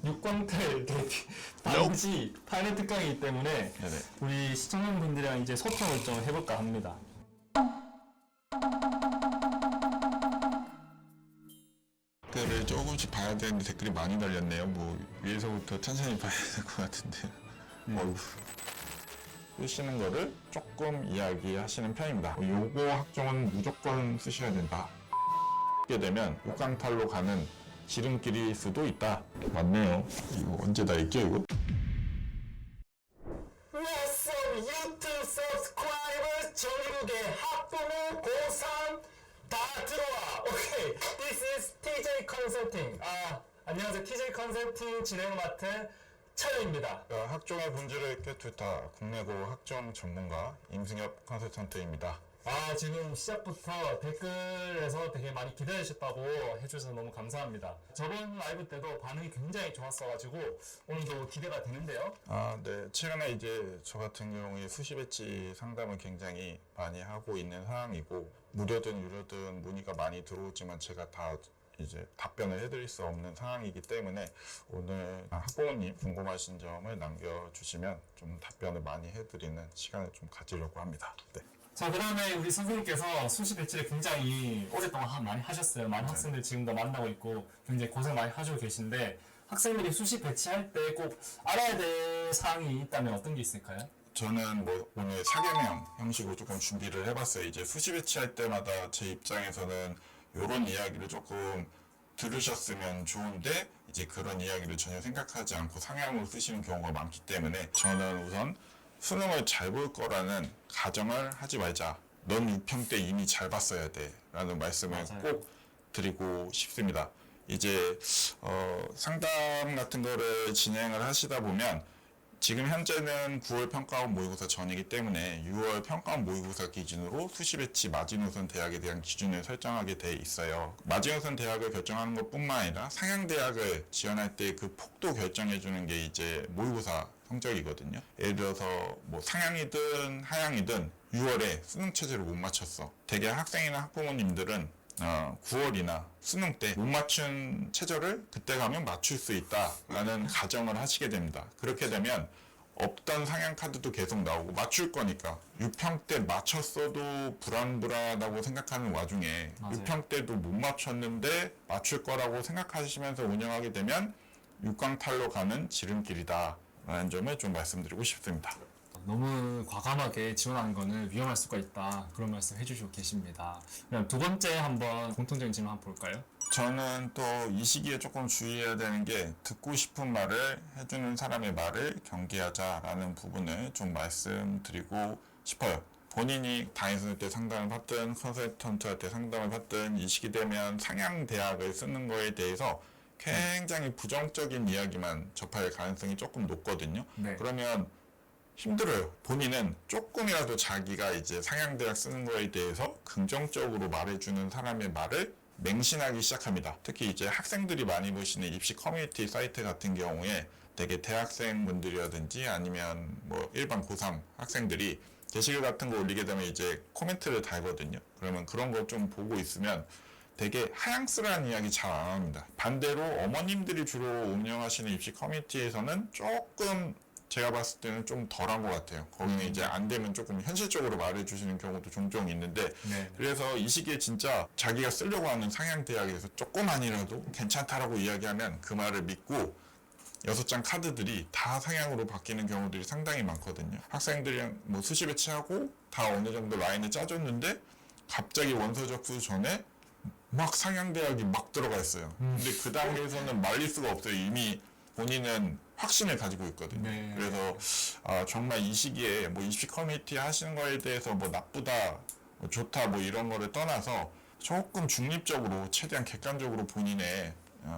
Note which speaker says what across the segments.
Speaker 1: 육광탈 방지 파일럿 특강이기 때문에
Speaker 2: 네네.
Speaker 1: 우리 시청자분들이랑 이제 소통을 좀 해볼까 합니다.
Speaker 2: 댓글을 조금씩 봐야 되는데 댓글이 많이 달렸네요. 뭐 위에서부터 천천히 봐야 될 것 같은데. 어휴. 쓰시는 거를 조금 이야기하시는 편입니다. 요거 학종은 무조건 쓰셔야 된다. 쓰게 되면 육강탈로 가는 지름길일 수도 있다. 맞네요. 이거 언제 다 읽죠 이거?
Speaker 1: What's up 유튜브 subscribers 전국의 학부모 고3 다 들어와. 오케이. This is TJ Consulting. 안녕하세요. TJ Consulting 진행을 맡은 차영입니다.
Speaker 2: 학종의 본질을 꿰뚫다 국내고 학종 전문가 임승엽 컨설턴트입니다.
Speaker 1: 지금 시작부터 댓글에서 되게 많이 기다리셨다고 해주셔서 너무 감사합니다. 저번 라이브 때도 반응이 굉장히 좋았어가지고 오늘도 기대가 되는데요.
Speaker 2: 네. 최근에 이제 저 같은 경우에 수시 배치 상담을 굉장히 많이 하고 있는 상황이고, 무료든 유료든 문의가 많이 들어오지만 제가 다 이제 답변을 해드릴 수 없는 상황이기 때문에 오늘 학부모님 궁금하신 점을 남겨주시면 좀 답변을 많이 해드리는 시간을 좀 가지려고 합니다. 네.
Speaker 1: 자, 그다음에 우리 선생님께서 수시 배치를 굉장히 오랫동안 많이 하셨어요. 많은 학생들 지금도 만나고 있고 굉장히 고생 많이 하시고 계신데, 학생들이 수시 배치할 때 꼭 알아야 될 사항이 있다면 어떤 게 있을까요?
Speaker 2: 저는 뭐 오늘 사개명 형식으로 조금 준비를 해봤어요. 이제 수시 배치할 때마다 제 입장에서는 이런 이야기를 조금 들으셨으면 좋은데 이제 그런 이야기를 전혀 생각하지 않고 상향으로 쓰시는 경우가 많기 때문에 저는 우선 수능을 잘 볼 거라는 가정을 하지 말자. 넌 6평 때 이미 잘 봤어야 돼. 라는 말씀을
Speaker 1: 맞아요.
Speaker 2: 꼭 드리고 싶습니다. 이제 상담 같은 거를 진행을 하시다 보면 지금 현재는 9월 평가원 모의고사 전이기 때문에 6월 평가원 모의고사 기준으로 수시 배치 마지노선 대학에 대한 기준을 설정하게 돼 있어요. 마지노선 대학을 결정하는 것뿐만 아니라 상향 대학을 지원할 때 그 폭도 결정해 주는 게 이제 모의고사 성적이거든요. 예를 들어서 뭐 상향이든 하향이든 6월에 수능 체제를 못 맞췄어. 대개 학생이나 학부모님들은 9월이나 수능 때 못 맞춘 체제를 그때 가면 맞출 수 있다라는 가정을 하시게 됩니다. 그렇게 되면 없던 상향 카드도 계속 나오고 맞출 거니까 6평 때 맞췄어도 불안불안하다고 생각하는 와중에
Speaker 1: 맞아요.
Speaker 2: 6평 때도 못 맞췄는데 맞출 거라고 생각하시면서 운영하게 되면 육강탈로 가는 지름길이다 라는 점을 좀 말씀드리고 싶습니다.
Speaker 1: 너무 과감하게 지원하는 거는 위험할 수가 있다, 그런 말씀 해주시고 계십니다. 그럼 두 번째 한번 공통적인 질문 한번 볼까요?
Speaker 2: 저는 또 이 시기에 조금 주의해야 되는 게 듣고 싶은 말을 해주는 사람의 말을 경계하자라는 부분을 좀 말씀드리고 싶어요. 본인이 다니실 때 상담을 받든 컨설턴트한테 상담을 받든 이 시기 되면 상향 대학을 쓰는 거에 대해서 굉장히 부정적인 이야기만 접할 가능성이 조금 높거든요.
Speaker 1: 네.
Speaker 2: 그러면 힘들어요. 본인은 조금이라도 자기가 이제 상향대학 쓰는 거에 대해서 긍정적으로 말해주는 사람의 말을 맹신하기 시작합니다. 특히 이제 학생들이 많이 보시는 입시 커뮤니티 사이트 같은 경우에 되게 대학생분들이라든지 아니면 뭐 일반 고3 학생들이 게시글 같은 거 올리게 되면 이제 코멘트를 달거든요. 그러면 그런 거 좀 보고 있으면 되게 하향스러운 이야기 잘 안 합니다. 반대로 어머님들이 주로 운영하시는 입시 커뮤니티에서는 조금 제가 봤을 때는 좀 덜한 것 같아요. 거기는 이제 안 되면 조금 현실적으로 말해주시는 경우도 종종 있는데,
Speaker 1: 네.
Speaker 2: 그래서 이 시기에 진짜 자기가 쓰려고 하는 상향대학에서 조금만이라도 괜찮다라고 이야기하면 그 말을 믿고 6장 카드들이 다 상향으로 바뀌는 경우들이 상당히 많거든요. 학생들이랑 뭐 수시 배치하고 다 어느 정도 라인을 짜줬는데 갑자기 원서 접수 전에 막 상향대학이 막 들어가 있어요. 근데 그 단계에서는 말릴 수가 없어요. 이미 본인은 확신을 가지고 있거든요.
Speaker 1: 네.
Speaker 2: 그래서 정말 이 시기에 뭐 입시 커뮤니티 하시는 거에 대해서 뭐 나쁘다, 뭐 좋다 뭐 이런 거를 떠나서 조금 중립적으로 최대한 객관적으로 본인의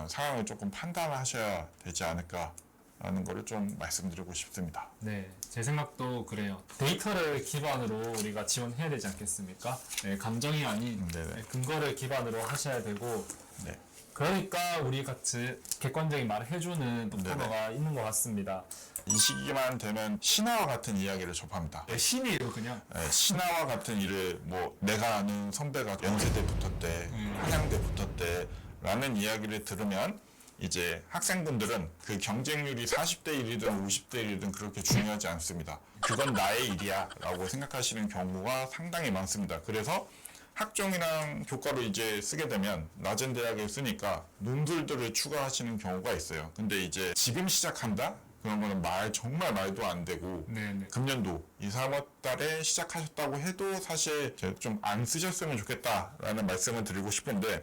Speaker 2: 상황을 조금 판단하셔야 되지 않을까라는 거를 좀 말씀드리고 싶습니다.
Speaker 1: 네, 제 생각도 그래요. 데이터를 기반으로 우리가 지원해야 되지 않겠습니까? 네, 감정이 아닌
Speaker 2: 네네.
Speaker 1: 근거를 기반으로 하셔야 되고,
Speaker 2: 네.
Speaker 1: 그러니까 우리 같이 객관적인 말을 해주는 코너가 있는 것 같습니다.
Speaker 2: 이 시기만 되면 신화와 같은 이야기를 접합니다.
Speaker 1: 네, 신이에요, 그냥.
Speaker 2: 신화와 같은 일을 뭐 내가 아는 선배가 연세대 붙었대, 한양대 붙었대 라는 이야기를 들으면 이제 학생분들은 그 경쟁률이 40대 1이든 50대 1이든 그렇게 중요하지 않습니다. 그건 나의 일이야 라고 생각하시는 경우가 상당히 많습니다. 그래서 학종이랑 교과로 이제 쓰게 되면 낮은 대학에 쓰니까 논술들을 추가하시는 경우가 있어요. 근데 이제 지금 시작한다? 그런 거는 정말 말도 안 되고,
Speaker 1: 네네.
Speaker 2: 금년도 2, 3월 달에 시작하셨다고 해도 사실 좀 안 쓰셨으면 좋겠다라는 말씀을 드리고 싶은데,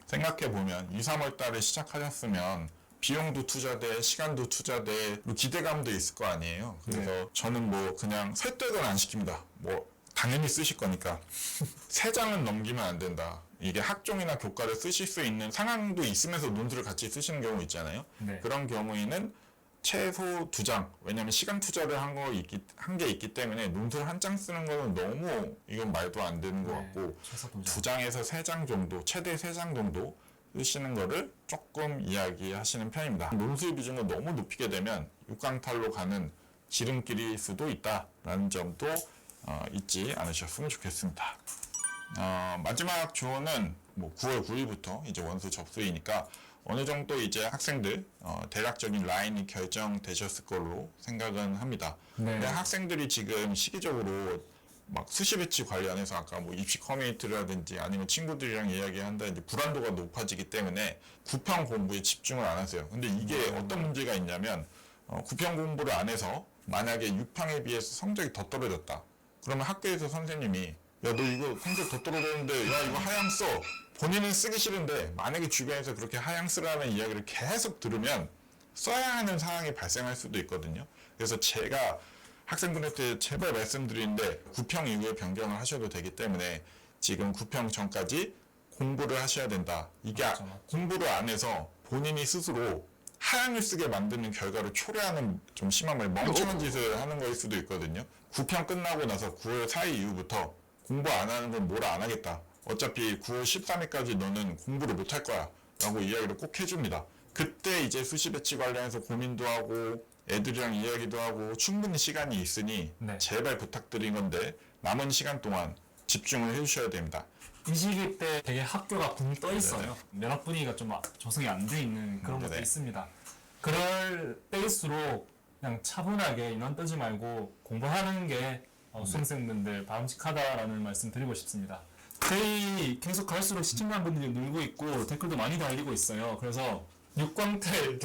Speaker 2: 생각해보면 2, 3월 달에 시작하셨으면 비용도 투자돼, 시간도 투자돼, 기대감도 있을 거 아니에요. 그래서 저는 뭐 그냥 설득은 안 시킵니다. 뭐 당연히 쓰실 거니까. 3장은 넘기면 안 된다. 이게 학종이나 교과를 쓰실 수 있는 상황도 있으면서 논술을 같이 쓰시는 경우 있잖아요.
Speaker 1: 네.
Speaker 2: 그런 경우에는 최소 2장, 왜냐면 시간 투자를 한 게 있기 때문에 논술 한 장 쓰는 거는 너무 이건 말도 안 되는 것 같고,
Speaker 1: 최소 2장.
Speaker 2: 2장에서 3장 정도, 최대 3장 정도 쓰시는 거를 조금 이야기하시는 편입니다. 논술 비중을 너무 높이게 되면 육강탈로 가는 지름길일 수도 있다라는 점도 잊지 않으셨으면 좋겠습니다. 마지막 조언은 뭐 9월 9일부터 이제 원수 접수이니까 어느 정도 이제 학생들 대략적인 라인이 결정되셨을 걸로 생각은 합니다.
Speaker 1: 네.
Speaker 2: 근데 학생들이 지금 시기적으로 막 수시 배치 관련해서 아까 뭐 입시 커뮤니티라든지 아니면 친구들이랑 이야기한다든지 불안도가 높아지기 때문에 구평 공부에 집중을 안 하세요. 근데 이게 어떤 문제가 있냐면 구평 공부를 안 해서 만약에 6평에 비해서 성적이 더 떨어졌다. 그러면 학교에서 선생님이 야, 너 이거 성적 더 떨어졌는데 야, 이거 하향 써. 본인은 쓰기 싫은데 만약에 주변에서 그렇게 하향 쓰라는 이야기를 계속 들으면 써야 하는 상황이 발생할 수도 있거든요. 그래서 제가 학생분한테 제발 말씀드리는데 9평 이후에 변경을 하셔도 되기 때문에 지금 9평 전까지 공부를 하셔야 된다. 이게
Speaker 1: 맞죠.
Speaker 2: 공부를 안 해서 본인이 스스로 하향을 쓰게 만드는 결과를 초래하는 좀 심한 말 멍청한 짓을 하는 거일 수도 있거든요. 9평 끝나고 나서 9월 4일 이후부터 공부 안 하는 건 뭐라 안 하겠다. 어차피 9월 13일까지 너는 공부를 못 할 거야 라고 이야기를 꼭 해줍니다. 그때 이제 수시 배치 관련해서 고민도 하고 애들이랑 이야기도 하고 충분히 시간이 있으니
Speaker 1: 네.
Speaker 2: 제발 부탁드린 건데 남은 시간 동안 집중을 해주셔야 됩니다.
Speaker 1: 이 시기 때 되게 학교가 붕 떠 있어요. 면학 분위기가 좀 조성이 안 돼 있는 그런 것도
Speaker 2: 네네.
Speaker 1: 있습니다. 그럴 때일수록 그냥 차분하게 인원 뜨지 말고 공부하는 게 수험생분들 바람직하다라는 말씀 드리고 싶습니다. 저희 계속 갈수록 시청자분들이 늘고 있고 댓글도 많이 달리고 있어요. 그래서 육광탈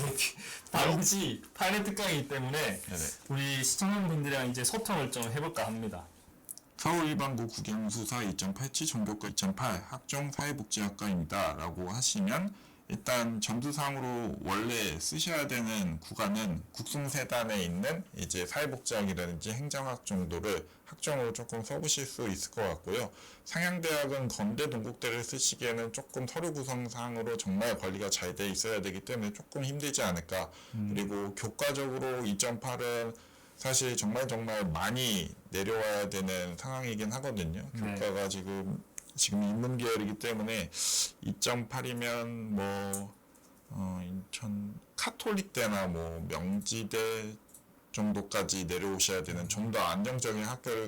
Speaker 1: 방지 파일럿 특강이기 때문에
Speaker 2: 네네.
Speaker 1: 우리 시청자분들이랑 이제 소통을 좀 해볼까 합니다.
Speaker 2: 서울일반고 국영수사 2.87 전교과 2.8 학종 사회복지학과입니다 라고 하시면 일단 점수상으로 원래 쓰셔야 되는 구간은 국승세단에 있는 이제 사회복지학이라든지 행정학 정도를 학종으로 조금 써보실 수 있을 것 같고요. 상향대학은 건대 동국대를 쓰시기에는 조금 서류 구성상으로 정말 관리가 잘 돼 있어야 되기 때문에 조금 힘들지 않을까. 그리고 교과적으로 2.8은 사실 정말 많이 내려와야 되는 상황이긴 하거든요.
Speaker 1: 네.
Speaker 2: 교과가 지금 인문계열이기 때문에 2.8이면 뭐 인천 카톨릭대나 뭐 명지대 정도까지 내려오셔야 되는 좀 더 안정적인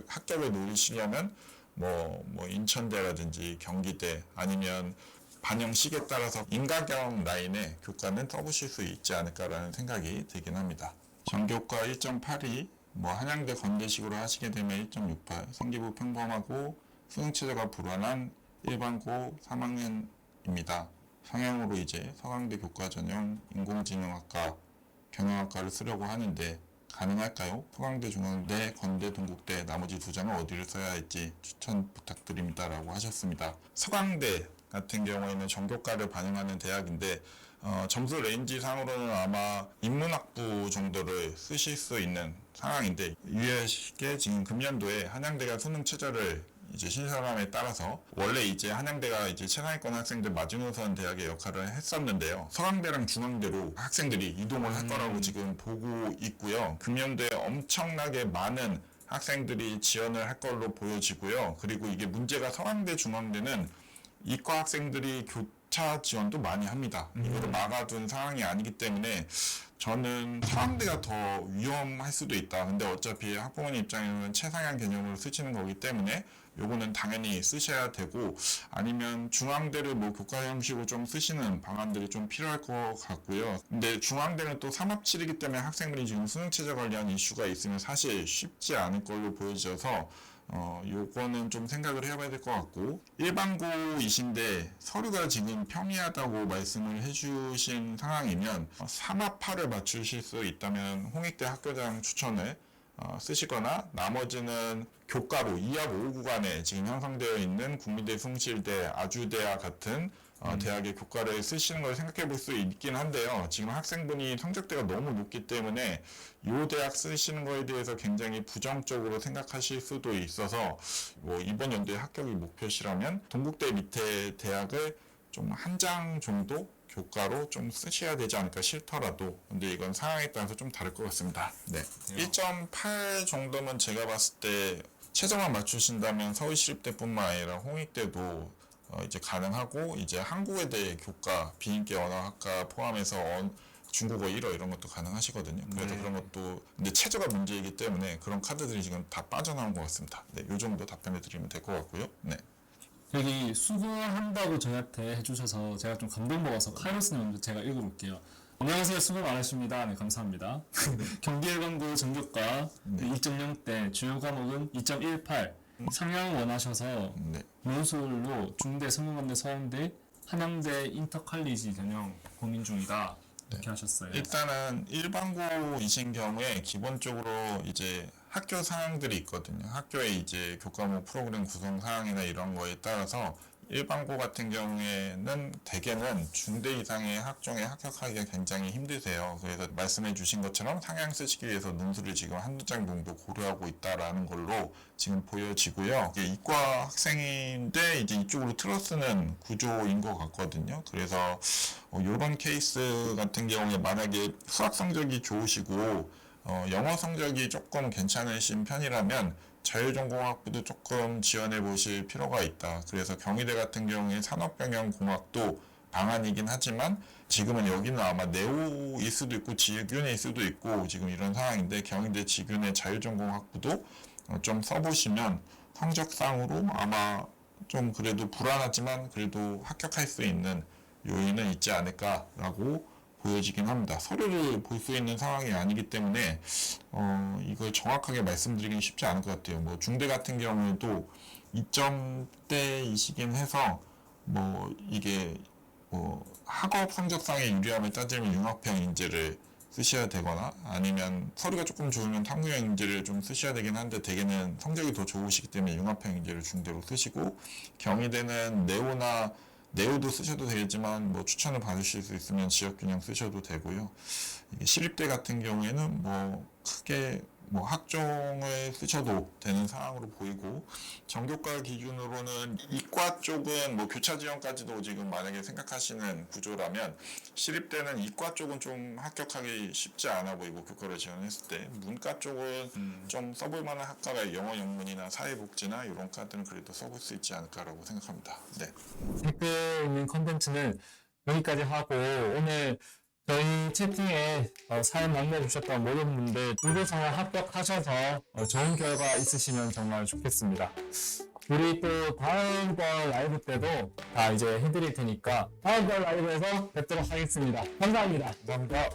Speaker 2: 합격을 노리시려면 뭐 인천대라든지 경기대 아니면 반영식에 따라서 인가경 라인의 교과는 써보실 수 있지 않을까라는 생각이 들긴 합니다. 전교과 1.8이 뭐 한양대 건대식으로 하시게 되면 1.68 생기부 평범하고 수능체제가 불안한 일반고 3학년입니다. 성향으로 이제 서강대 교과전형 인공지능학과 경영학과를 쓰려고 하는데 가능할까요? 서강대, 중앙대, 건대, 동국대 나머지 2장은 어디를 써야 할지 추천 부탁드립니다 라고 하셨습니다. 서강대 같은 경우에는 전교과를 반영하는 대학인데 점수 레인지 상으로는 아마 인문학부 정도를 쓰실 수 있는 상황인데 유의하시게 지금 금년도에 한양대가 수능 최저를 이제 신설함에 따라서 원래 이제 한양대가 이제 최상위권 학생들 마지노선 대학의 역할을 했었는데요. 서강대랑 중앙대로 학생들이 이동을 할 거라고 지금 보고 있고요. 금년도에 엄청나게 많은 학생들이 지원을 할 걸로 보여지고요. 그리고 이게 문제가 서강대, 중앙대는 이과 학생들이 교차 지원도 많이 합니다. 이거를 막아둔 상황이 아니기 때문에 저는 서강대가 더 위험할 수도 있다. 근데 어차피 학부모님 입장에서는 최상향 개념으로 쓰시는 거기 때문에 요거는 당연히 쓰셔야 되고, 아니면 중앙대를 뭐 교과 형식으로 좀 쓰시는 방안들이 좀 필요할 것 같고요. 근데 중앙대는 또 삼합칠이기 때문에 학생들이 지금 수능 최저 관련 이슈가 있으면 사실 쉽지 않을 걸로 보여져서 요거는 좀 생각을 해봐야 될 것 같고, 일반고이신데 서류가 지금 평이하다고 말씀을 해주신 상황이면 3합8을 맞추실 수 있다면 홍익대 학교장 추천을 쓰시거나, 나머지는 교과로 2합 5 구간에 지금 형성되어 있는 국민대, 숭실대, 아주대와 같은 대학의 교과를 쓰시는 걸 생각해 볼 수 있긴 한데요. 지금 학생분이 성적대가 너무 높기 때문에 이 대학 쓰시는 거에 대해서 굉장히 부정적으로 생각하실 수도 있어서, 뭐 이번 연도에 합격이 목표시라면 동국대 밑에 대학을 좀 한 장 정도 교과로 좀 쓰셔야 되지 않을까 싫더라도. 근데 이건 상황에 따라서 좀 다를 것 같습니다. 네. 1.8 정도면 제가 봤을 때 최저만 맞추신다면 서울시립대뿐만 아니라 홍익대도 이제 가능하고, 이제 한국외대 교과, 비인기 언어학과 포함해서 중국어 1어 이런 것도 가능하시거든요. 그래서 그런 것도, 근데 최저가 문제이기 때문에 그런 카드들이 지금 다 빠져나온 것 같습니다. 네, 요 정도 답변을 드리면 될 것 같고요. 네.
Speaker 1: 여기 수고한다고 저한테 해주셔서 제가 좀 감동먹어서 카이로스님 먼저 제가 읽어볼게요. 안녕하세요. 수고 많으십니다. 네, 감사합니다. 경기일반고 전교과 2.0대 주요 과목은 2.18 상향 원하셔서
Speaker 2: 네.
Speaker 1: 논술로 중대, 성균관대, 서울대, 한양대 인터칼리지 전형 고민 중이다. 이렇게 하셨어요.
Speaker 2: 일단은 일반고이신 경우에 기본적으로 이제 학교 사항들이 있거든요. 학교의 이제 교과목 프로그램 구성 사항이나 이런 거에 따라서 일반고 같은 경우에는 대개는 중대 이상의 학종에 합격하기가 굉장히 힘드세요. 그래서 말씀해 주신 것처럼 상향 쓰시기 위해서 논술을 지금 한두 장 정도 고려하고 있다라는 걸로 지금 보여지고요. 이게 이과 학생인데 이제 이쪽으로 틀어 쓰는 구조인 것 같거든요. 그래서 이런 케이스 같은 경우에 만약에 수학 성적이 좋으시고 영어 성적이 조금 괜찮으신 편이라면 자율전공학부도 조금 지원해 보실 필요가 있다. 그래서 경희대 같은 경우에 산업경영공학도 방안이긴 하지만 지금은 여기는 아마 네오일 수도 있고 지균일 수도 있고 지금 이런 상황인데, 경희대 지균의 자율전공학부도 좀 써보시면 성적상으로 아마 좀 그래도 불안하지만 그래도 합격할 수 있는 요인은 있지 않을까라고 보여지긴 합니다. 서류를 볼 수 있는 상황이 아니기 때문에 이걸 정확하게 말씀드리기는 쉽지 않을 것 같아요. 뭐 중대 같은 경우에도 2점대이시긴 해서 뭐 이게 뭐 학업 성적상의 유리함을 따지면 융합형 인재를 쓰셔야 되거나, 아니면 서류가 조금 좋으면 탐구형 인재를 좀 쓰셔야 되긴 한데 대개는 성적이 더 좋으시기 때문에 융합형 인재를 중대로 쓰시고, 경희대는 네오도 쓰셔도 되겠지만 뭐 추천을 받으실 수 있으면 지역균형 쓰셔도 되고요. 이게 시립대 같은 경우에는 뭐 크게 뭐 학종을 쓰셔도 되는 상황으로 보이고, 전교과 기준으로는 이과 쪽은 뭐 교차 지원까지도 지금 만약에 생각하시는 구조라면 시립대는 이과 쪽은 좀 합격하기 쉽지 않아 보이고, 교과를 지원했을 때 문과 쪽은 좀 써볼 만한 학과가 영어 영문이나 사회복지나 이런 과들은 그래도 써볼 수 있지 않을까라고 생각합니다. 네.
Speaker 1: 댓글 있는 컨텐츠는 여기까지 하고, 오늘 저희 채팅에 사연 남겨주셨던 모든 분들 의료생활 합격하셔서 좋은 결과 있으시면 정말 좋겠습니다. 우리 또 다음번 라이브 때도 다 이제 해드릴 테니까 다음번 라이브에서 뵙도록 하겠습니다. 감사합니다. 감사합니다.